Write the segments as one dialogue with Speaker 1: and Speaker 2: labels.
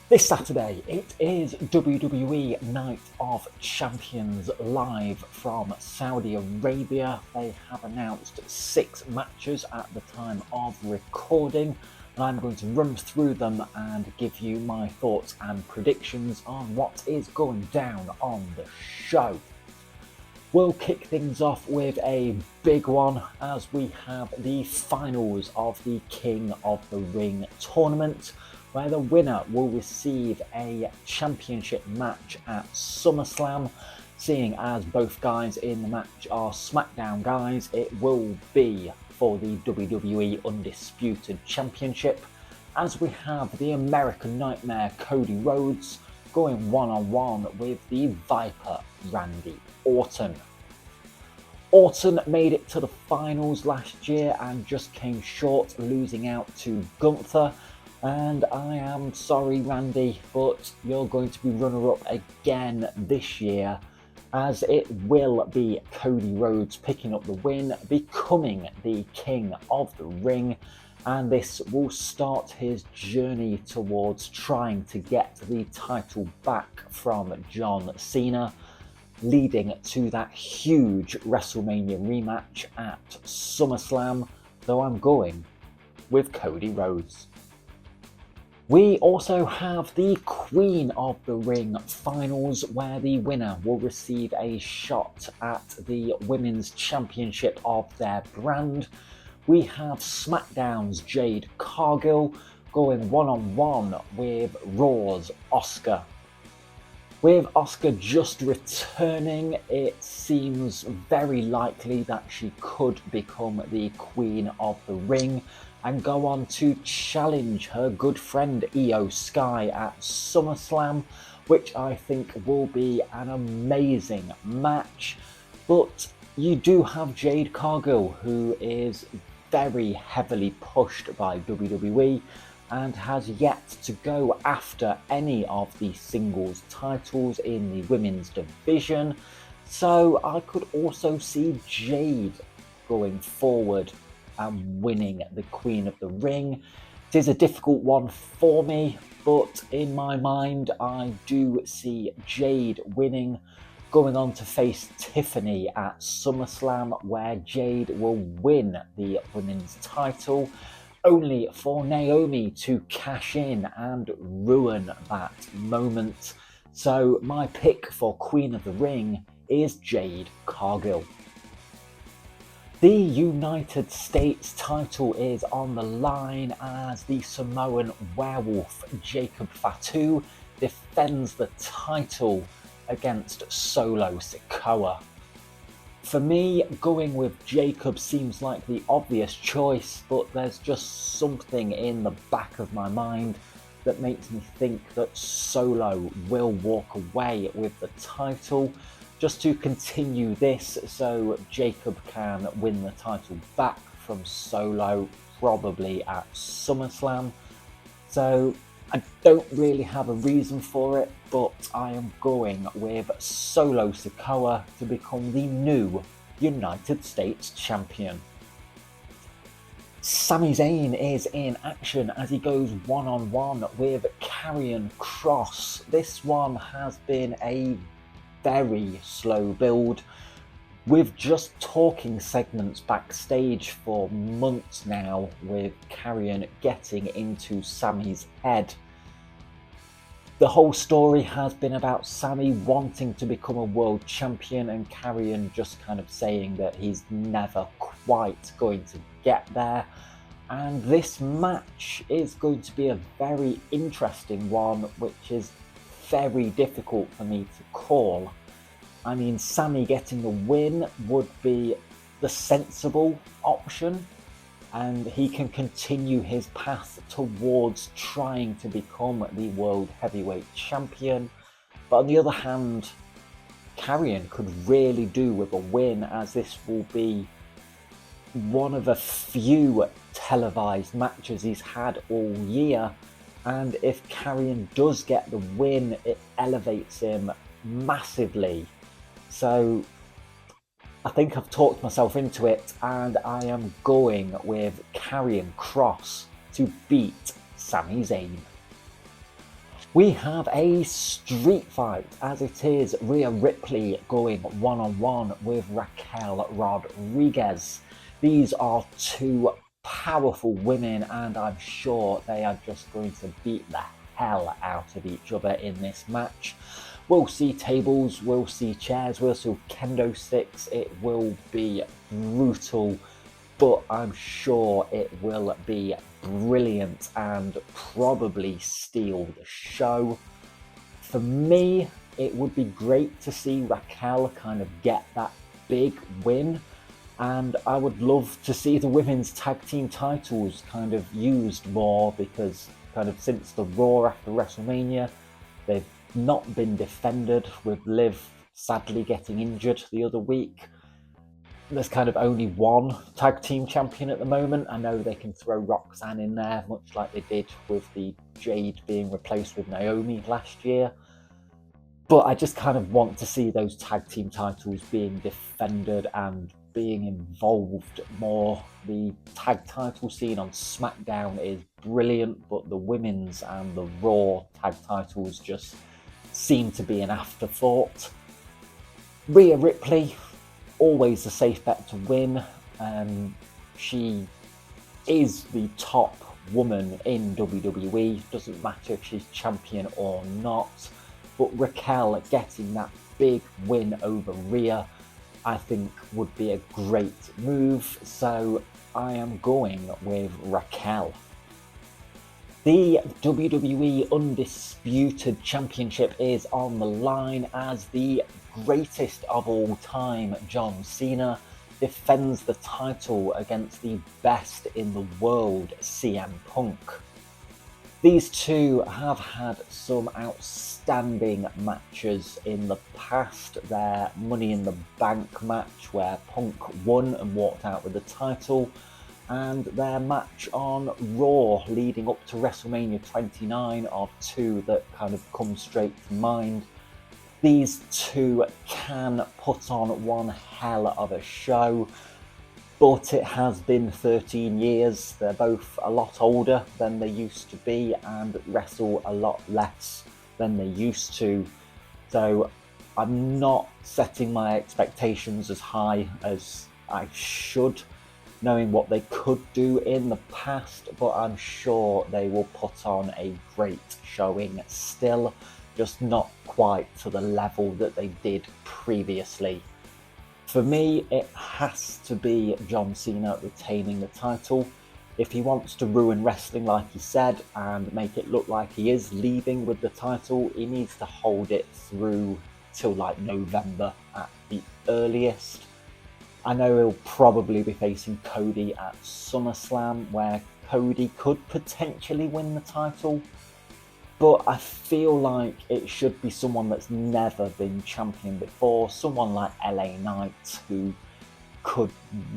Speaker 1: This Saturday, it is WWE Night of Champions live from Saudi Arabia. They have announced 6 matches at the time of recording, and I'm going to run through them and give you my thoughts and predictions on what is going down on the show. We'll kick things off with a big one as we have the finals of the King of the Ring tournament, where the winner will receive a championship match at SummerSlam. Seeing as both guys in the match are SmackDown guys, it will be for the WWE Undisputed Championship, as we have the American Nightmare Cody Rhodes going one-on-one with the Viper Randy Orton. Orton made it to the finals last year and just came short, losing out to Gunther. And I am sorry, Randy, but you're going to be runner-up again this year, as it will be Cody Rhodes picking up the win, becoming the King of the Ring, and this will start his journey towards trying to get the title back from John Cena, leading to that huge WrestleMania rematch at SummerSlam, though I'm going with Cody Rhodes. We also have the Queen of the Ring finals, where the winner will receive a shot at the Women's Championship of their brand. We have SmackDown's Jade Cargill going one-on-one with Raw's Asuka. With Asuka just returning, it seems very likely that she could become the Queen of the Ring and go on to challenge her good friend Io Sky at SummerSlam, which I think will be an amazing match. But you do have Jade Cargill, who is very heavily pushed by WWE and has yet to go after any of the singles titles in the women's division. So I could also see Jade going forward and winning the Queen of the Ring. It is a difficult one for me, but in my mind I do see Jade winning, going on to face Tiffany at SummerSlam, where Jade will win the women's title, only for Naomi to cash in and ruin that moment. So my pick for Queen of the Ring is Jade Cargill. The United States title is on the line as the Samoan werewolf Jacob Fatu defends the title against Solo Sikoa. For me, going with Jacob seems like the obvious choice, but there's just something in the back of my mind that makes me think that Solo will walk away with the title, just to continue this so Jacob can win the title back from Solo, probably at SummerSlam. So I don't really have a reason for it, but I am going with Solo Sikoa to become the new United States champion. Sami Zayn is in action as he goes one-on-one with Karrion Kross. This one has been a very slow build, with just talking segments backstage for months now, with Karrion getting into Sami's head. The whole story has been about Sami wanting to become a world champion and Karrion just kind of saying that he's never quite going to get there. And this match is going to be a very interesting one, which is very difficult for me to call. I mean, Sami getting the win would be the sensible option, and he can continue his path towards trying to become the World Heavyweight Champion. But on the other hand, Karrion could really do with a win, as this will be one of a few televised matches he's had all year, and if Karrion does get the win, it elevates him massively. So I think I've talked myself into it, and I am going with Karrion Kross to beat Sami Zayn. We have a street fight, as it is Rhea Ripley going one-on-one with Raquel Rodriguez. These are two powerful women, and I'm sure they are just going to beat the hell out of each other in this match. We'll see tables, we'll see chairs, we'll see kendo sticks. It will be brutal, but I'm sure it will be brilliant and probably steal the show. For me, it would be great to see Raquel kind of get that big win, and I would love to see the women's tag team titles kind of used more, because kind of since the Raw after WrestleMania, they've not been defended, with Liv sadly getting injured the other week. There's kind of only one tag team champion at the moment. I know they can throw Roxanne in there, much like they did with the Jade being replaced with Naomi last year. But I just kind of want to see those tag team titles being defended and being involved more. The tag title scene on SmackDown is brilliant, but the women's and the Raw tag titles just seem to be an afterthought. Rhea Ripley, always a safe bet to win. She is the top woman in WWE. Doesn't matter if she's champion or not. But Raquel getting that big win over Rhea, I think would be a great move. So I am going with Raquel. The WWE Undisputed Championship is on the line as the greatest of all time, John Cena, defends the title against the best in the world, CM Punk. These two have had some outstanding matches in the past. Their Money in the Bank match, where Punk won and walked out with the title, and their match on Raw leading up to WrestleMania 29 are two that kind of come straight to mind. These two can put on one hell of a show, but it has been 13 years. They're both a lot older than they used to be and wrestle a lot less than they used to. So I'm not setting my expectations as high as I should, knowing what they could do in the past, but I'm sure they will put on a great showing still, just not quite to the level that they did previously. For me, it has to be John Cena retaining the title. If he wants to ruin wrestling, like he said, and make it look like he is leaving with the title, he needs to hold it through till like November at the earliest. I know he'll probably be facing Cody at SummerSlam, where Cody could potentially win the title, but I feel like it should be someone that's never been champion before, someone like LA Knight, who could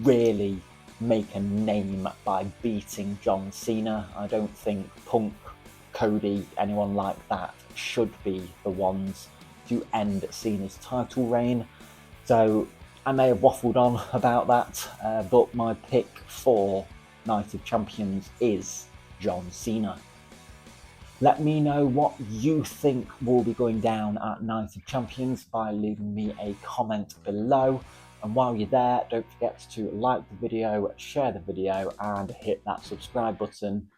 Speaker 1: really make a name by beating John Cena. I don't think Punk, Cody, anyone like that should be the ones to end Cena's title reign. So I may have waffled on about that, but my pick for Night of Champions is John Cena. Let me know what you think will be going down at Night of Champions by leaving me a comment below. And while you're there, don't forget to like the video, share the video, and hit that subscribe button